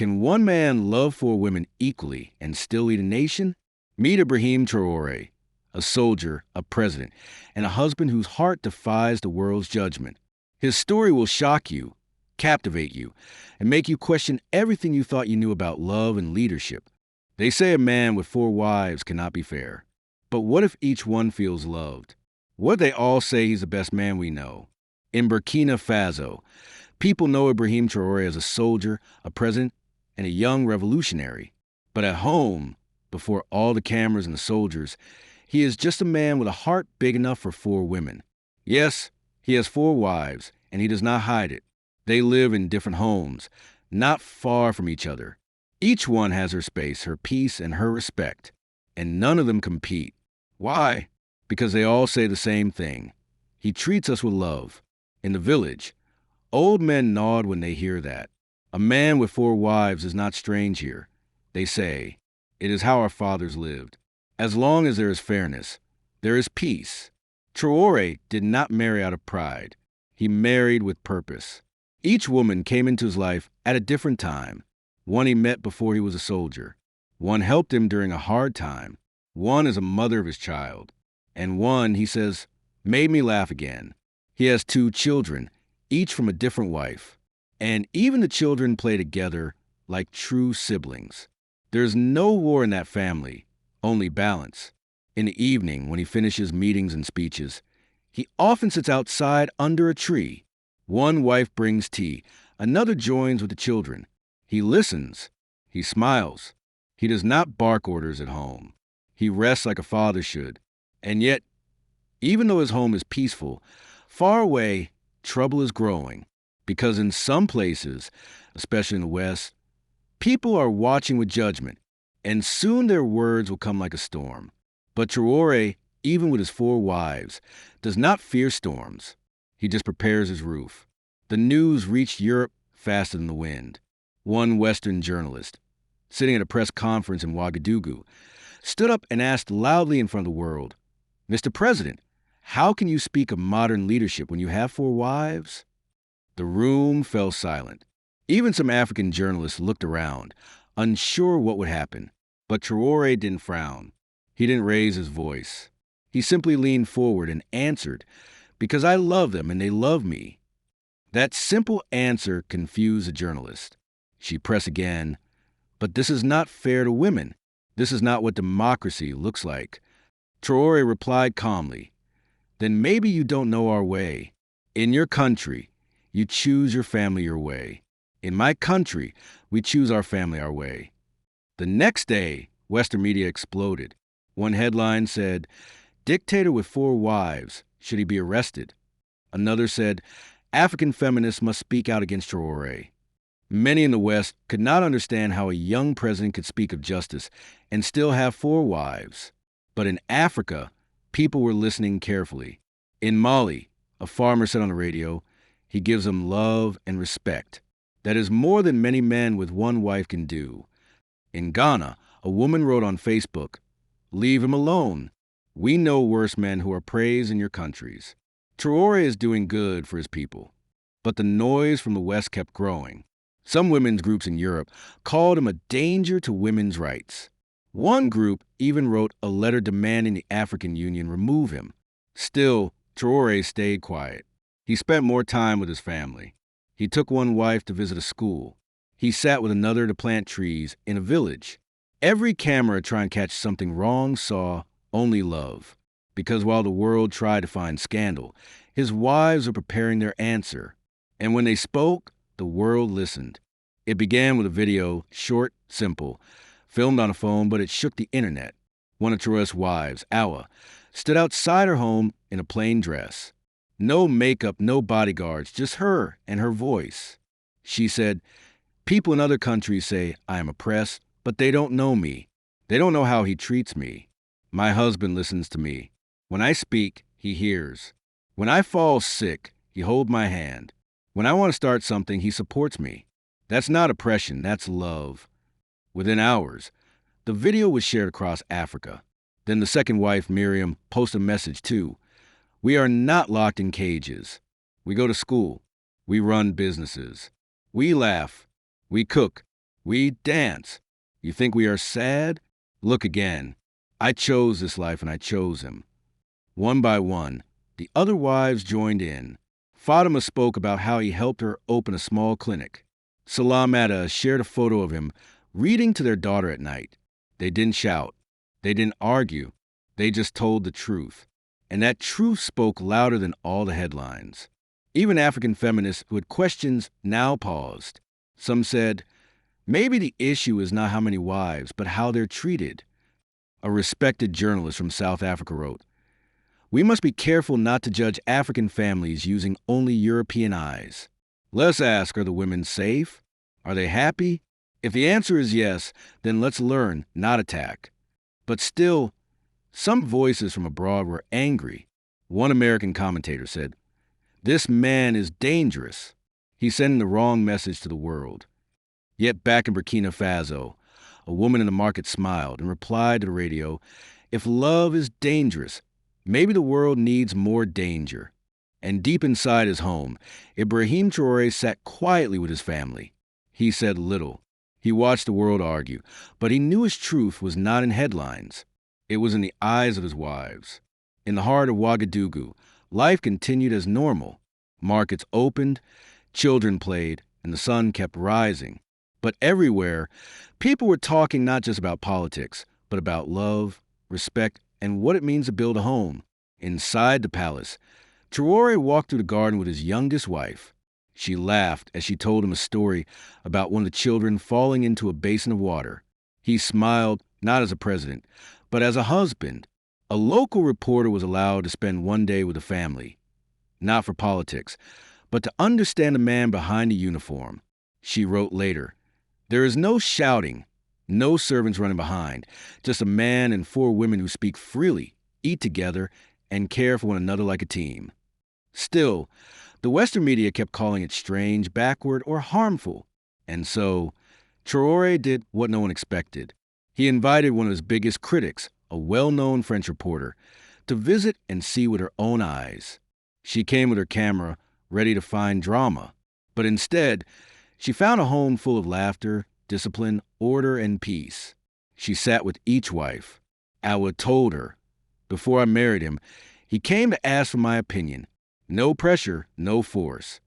Can one man love four women equally and still lead a nation? Meet Ibrahim Traoré, a soldier, a president, and a husband whose heart defies the world's judgment. His story will shock you, captivate you, and make you question everything you thought you knew about love and leadership. They say a man with four wives cannot be fair. But what if each one feels loved? What if they all say he's the best man we know? In Burkina Faso, people know Ibrahim Traoré as a soldier, a president, and a young revolutionary. But at home, before all the cameras and the soldiers, he is just a man with a heart big enough for four women. Yes, he has four wives, and he does not hide it. They live in different homes, not far from each other. Each one has her space, her peace, and her respect, and none of them compete. Why? Because they all say the same thing. He treats us with love. In the village, old men nod when they hear that. A man with four wives is not strange here. They say, it is how our fathers lived. As long as there is fairness, there is peace. Traoré did not marry out of pride. He married with purpose. Each woman came into his life at a different time. One he met before he was a soldier. One helped him during a hard time. One is a mother of his child. And one, he says, made me laugh again. He has two children, each from a different wife. And even the children play together like true siblings. There's no war in that family, only balance. In the evening, when he finishes meetings and speeches, he often sits outside under a tree. One wife brings tea, another joins with the children. He listens. He smiles. He does not bark orders at home. He rests like a father should. And yet, even though his home is peaceful, far away, trouble is growing. Because in some places, especially in the West, people are watching with judgment, and soon their words will come like a storm. But Traoré, even with his four wives, does not fear storms. He just prepares his roof. The news reached Europe faster than the wind. One Western journalist, sitting at a press conference in Ouagadougou, stood up and asked loudly in front of the world, "Mr. President, how can you speak of modern leadership when you have four wives?" The room fell silent. Even some African journalists looked around, unsure what would happen. But Traoré didn't frown. He didn't raise his voice. He simply leaned forward and answered, "Because I love them and they love me." That simple answer confused the journalist. She pressed again, "But this is not fair to women. This is not what democracy looks like." Traoré replied calmly, "Then maybe you don't know our way. In your country, you choose your family your way. In my country, we choose our family our way." The next day, Western media exploded. One headline said, "Dictator with four wives, should he be arrested?" Another said, "African feminists must speak out against Traoré." Many in the West could not understand how a young president could speak of justice and still have four wives. But in Africa, people were listening carefully. In Mali, a farmer said on the radio, he gives them love and respect. That is more than many men with one wife can do. In Ghana, a woman wrote on Facebook, "Leave him alone. We know worse men who are praised in your countries." Traoré is doing good for his people. But the noise from the West kept growing. Some women's groups in Europe called him a danger to women's rights. One group even wrote a letter demanding the African Union remove him. Still, Traoré stayed quiet. He spent more time with his family. He took one wife to visit a school. He sat with another to plant trees in a village. Every camera trying to catch something wrong saw only love. Because while the world tried to find scandal, his wives were preparing their answer. And when they spoke, the world listened. It began with a video, short, simple, filmed on a phone, but it shook the internet. One of Traoré's wives, Awa, stood outside her home in a plain dress. No makeup, no bodyguards, just her and her voice. She said, "People in other countries say I am oppressed, but they don't know me. They don't know how he treats me. My husband listens to me. When I speak, he hears. When I fall sick, he holds my hand. When I want to start something, he supports me. That's not oppression, that's love." Within hours, the video was shared across Africa. Then the second wife, Miriam, posted a message too. "We are not locked in cages. We go to school. We run businesses. We laugh. We cook. We dance. You think we are sad? Look again. I chose this life and I chose him. One by one, the other wives joined in. Fatima spoke about how he helped her open a small clinic. Salamata shared a photo of him reading to their daughter at night. They didn't shout. They didn't argue. They just told the truth. And that truth spoke louder than all the headlines. Even African feminists who had questions now paused. Some said, maybe the issue is not how many wives, but how they're treated. A respected journalist from South Africa wrote, we must be careful not to judge African families using only European eyes. Let's ask, are the women safe? Are they happy? If the answer is yes, then let's learn, not attack. But still, some voices from abroad were angry. One American commentator said, this man is dangerous. He's sending the wrong message to the world. Yet back in Burkina Faso, a woman in the market smiled and replied to the radio, if love is dangerous, maybe the world needs more danger. And deep inside his home, Ibrahim Traoré sat quietly with his family. He said little. He watched the world argue, but he knew his truth was not in headlines. It was in the eyes of his wives. In the heart of Ouagadougou, life continued as normal. Markets opened, children played, and the sun kept rising. But everywhere, people were talking not just about politics, but about love, respect, and what it means to build a home. Inside the palace, Traoré walked through the garden with his youngest wife. She laughed as she told him a story about one of the children falling into a basin of water. He smiled, not as a president, but as a husband. A local reporter was allowed to spend one day with the family, not for politics, but to understand the man behind the uniform. She wrote later, there is no shouting, no servants running behind, just a man and 4 women who speak freely, eat together, and care for one another like a team. Still, the Western media kept calling it strange, backward, or harmful. And so, Traoré did what no one expected. He invited one of his biggest critics, a well-known French reporter, to visit and see with her own eyes. She came with her camera, ready to find drama. But instead, she found a home full of laughter, discipline, order, and peace. She sat with each wife. Awa told her, before I married him, he came to ask for my opinion. No pressure, no force.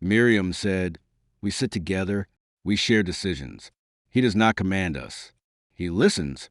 Miriam said, we sit together, we share decisions. He does not command us. He listens.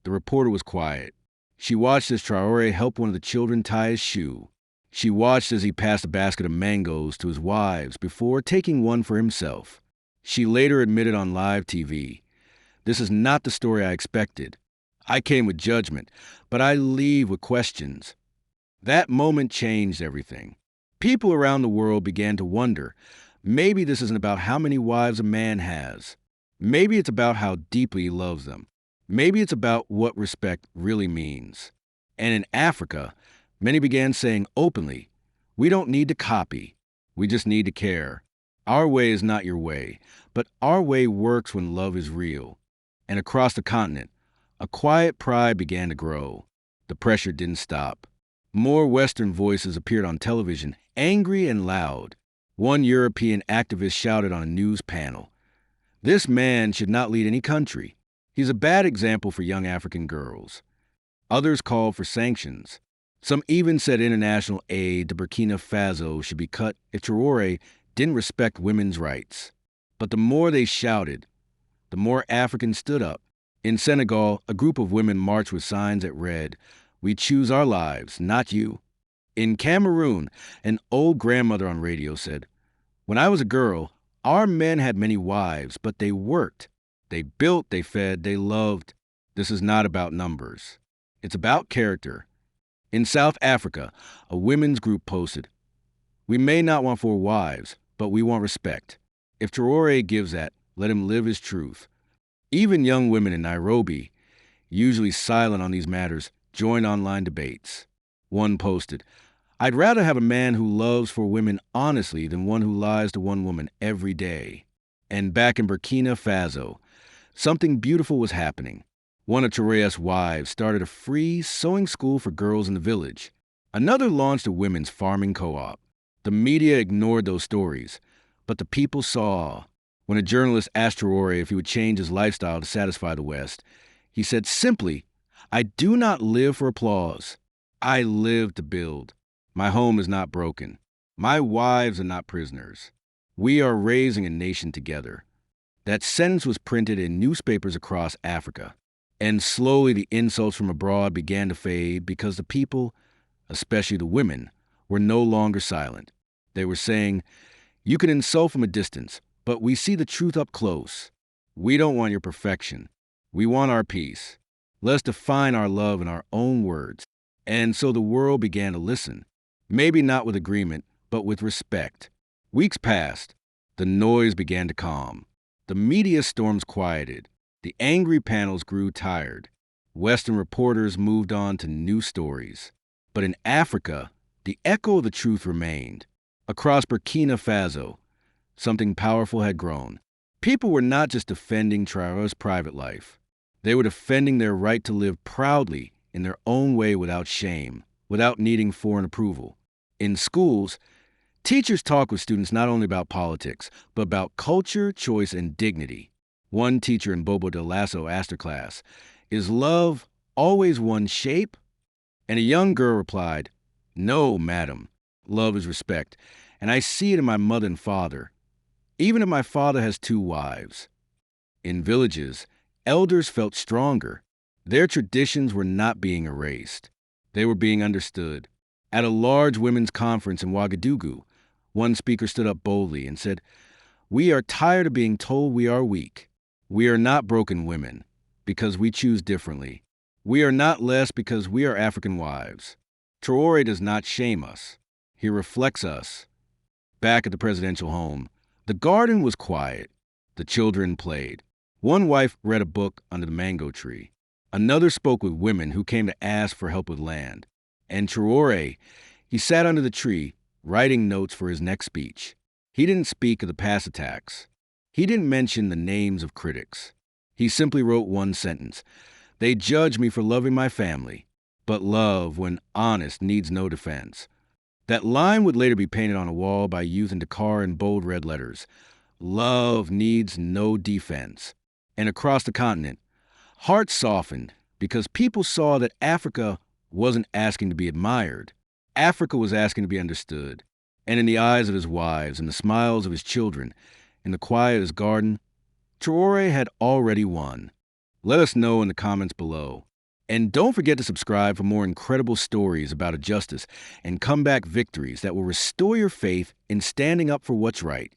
The reporter was quiet. She watched as Traoré helped one of the children tie his shoe. She watched as he passed a basket of mangoes to his wives before taking one for himself. She later admitted on live TV, this is not the story I expected. I came with judgment, but I leave with questions. That moment changed everything. People around the world began to wonder, maybe this isn't about how many wives a man has. Maybe it's about how deeply he loves them. Maybe it's about what respect really means. And in Africa, many began saying openly, we don't need to copy. We just need to care. Our way is not your way, but our way works when love is real. And across the continent, a quiet pride began to grow. The pressure didn't stop. More Western voices appeared on television, angry and loud. One European activist shouted on a news panel, this man should not lead any country. He's a bad example for young African girls. Others called for sanctions. Some even said international aid to Burkina Faso should be cut if Traoré didn't respect women's rights. But the more they shouted, the more Africans stood up. In Senegal, a group of women marched with signs that read, we choose our lives, not you. In Cameroon, an old grandmother on radio said, when I was a girl, our men had many wives, but they worked. They built, they fed, they loved. This is not about numbers. It's about character. In South Africa, a women's group posted, we may not want 4 wives, but we want respect. If Traoré gives that, let him live his truth. Even young women in Nairobi, usually silent on these matters, joined online debates. One posted, I'd rather have a man who loves 4 women honestly than one who lies to one woman every day. And back in Burkina Faso, something beautiful was happening. One of Traoré's wives started a free sewing school for girls in the village. Another launched a women's farming co-op. The media ignored those stories, but the people saw. When a journalist asked Traoré if he would change his lifestyle to satisfy the West, he said simply, "I do not live for applause. I live to build. My home is not broken. My wives are not prisoners. We are raising a nation together." That sentence was printed in newspapers across Africa. And slowly the insults from abroad began to fade because the people, especially the women, were no longer silent. They were saying, "You can insult from a distance, but we see the truth up close. We don't want your perfection. We want our peace. Let's define our love in our own words." And so the world began to listen. Maybe not with agreement, but with respect. Weeks passed. The noise began to calm. The media storms quieted. The angry panels grew tired. Western reporters moved on to new stories. But in Africa, the echo of the truth remained. Across Burkina Faso, something powerful had grown. People were not just defending Traoré's private life. They were defending their right to live proudly in their own way without shame, without needing foreign approval. In schools, teachers talk with students not only about politics, but about culture, choice, and dignity. One teacher in Bobo de Lasso asked her class, "Is love always one shape?" And a young girl replied, "No, madam. Love is respect. And I see it in my mother and father, even if my father has 2 wives." In villages, elders felt stronger. Their traditions were not being erased. They were being understood. At a large women's conference in Ouagadougou, one speaker stood up boldly and said, "We are tired of being told we are weak. We are not broken women because we choose differently. We are not less because we are African wives." Traoré does not shame us. He reflects us. Back at the presidential home, the garden was quiet. The children played. One wife read a book under the mango tree. Another spoke with women who came to ask for help with land. And Traoré, he sat under the tree, writing notes for his next speech. He didn't speak of the past attacks. He didn't mention the names of critics. He simply wrote one sentence. "They judge me for loving my family, but love, when honest, needs no defense." That line would later be painted on a wall by youth in Dakar in bold red letters. Love needs no defense. And across the continent, hearts softened because people saw that Africa wasn't asking to be admired. Africa was asking to be understood. And in the eyes of his wives, in the smiles of his children, in the quiet of his garden, Traoré had already won. Let us know in the comments below. And don't forget to subscribe for more incredible stories about justice and comeback victories that will restore your faith in standing up for what's right.